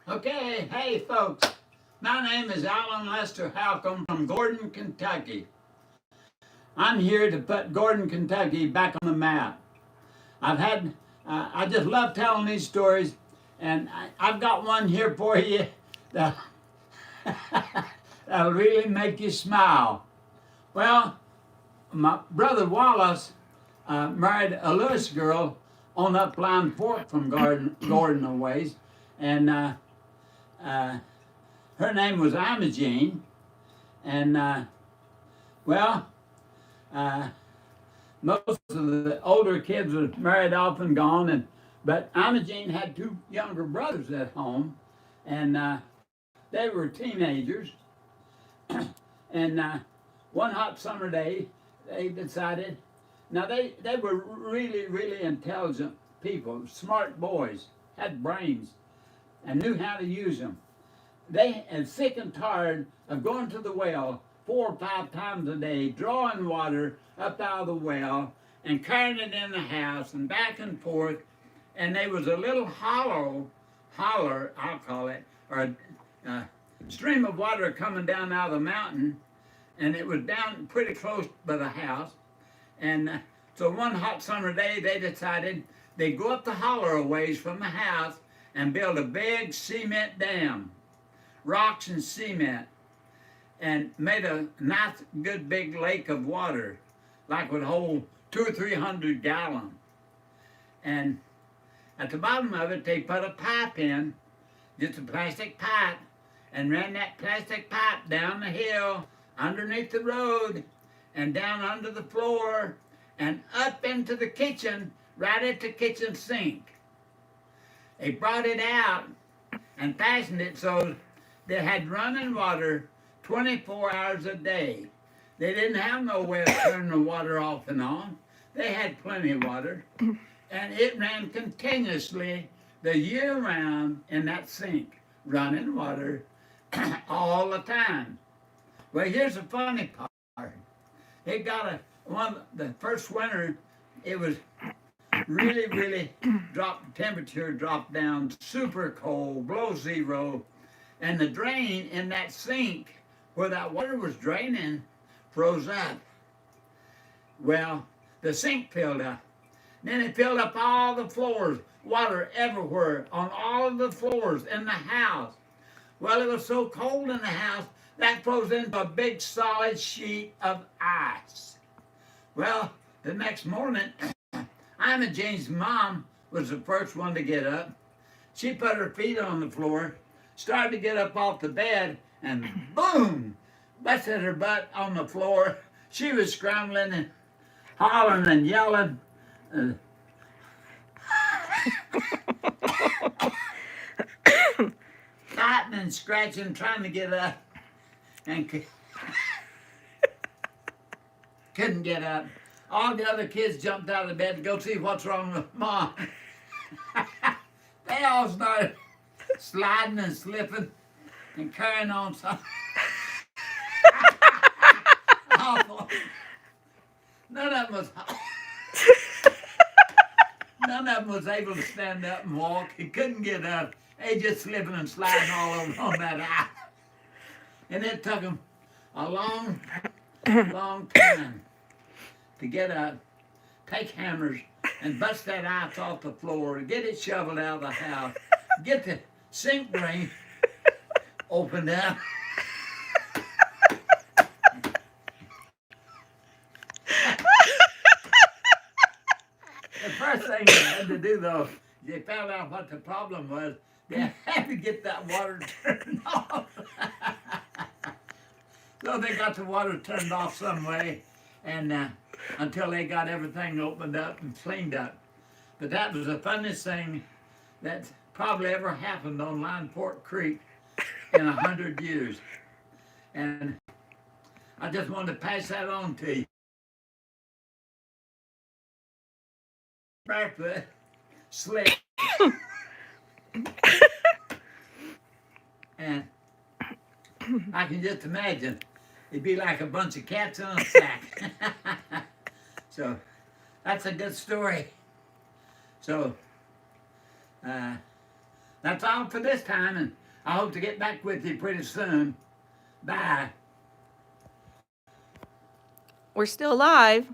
Okay, hey folks, my name is Alan Lester Halcomb from Gordon, Kentucky. I'm here to put Gordon, Kentucky back on the map. I just love telling these stories, and I've got one here for you that, that'll really make you smile. Well, my brother Wallace married a Lewis girl on up Linefork from Gordon a ways, and her name was Imogene, and well, most of the older kids were married off and gone, but Imogene had two younger brothers at home, and they were teenagers, and one hot summer day, they decided, now they were really intelligent people, smart boys, had brains, and knew how to use them. They are sick and tired of going to the well 4 or 5 times a day, drawing water up out of the well and carrying it in the house and back and forth. And there was a little holler, I'll call it, or a stream of water coming down out of the mountain, and it was down pretty close by the house. And so one hot summer day, they decided they'd go up the holler a ways from the house and build a big cement dam, rocks and cement, and made a nice, good big lake of water, like would hold 200 or 300 gallons. And at the bottom of it, they put a pipe in, just a plastic pipe, and ran that plastic pipe down the hill, underneath the road, and down under the floor, and up into the kitchen, right at the kitchen sink. They brought it out and fastened it so they had running water 24 hours a day. They didn't have no way of turning the water off and on. They had plenty of water. And it ran continuously the year round in that sink, running water all the time. Well, here's the funny part. It got the first winter, it was really temperature dropped down super cold, below zero, and the drain in that sink where that water was draining froze up. Well, the sink filled up. Then it filled up all the floors, water everywhere, on all of the floors in the house. Well, it was so cold in the house, that froze into a big solid sheet of ice. Well, the next morning, Imogene's mom was the first one to get up. She put her feet on the floor, started to get up off the bed, and boom, busted her butt on the floor. She was scrambling and hollering and yelling. Fighting and scratching, trying to get up, and couldn't get up. All the other kids jumped out of bed to go see what's wrong with Mom. They all started sliding and slipping and carrying on something. Awful. None of them was able to stand up and walk. He couldn't get up. They just slipping and sliding all over on that ice. And it took them a long time to get up, take hammers, and bust that ice off the floor, get it shoveled out of the house, get the sink drain opened up. The first thing they had to do, though, they found out what the problem was. They had to get that water turned off. So they got the water turned off some way, and until they got everything opened up and cleaned up. But that was the funniest thing that probably ever happened on Linefork Creek in 100 years. And I just wanted to pass that on to you. Barefoot, slick, and I can just imagine it'd be like a bunch of cats in a sack. So that's a good story. So That's all for this time, and I hope to get back with you pretty soon. Bye. We're still live.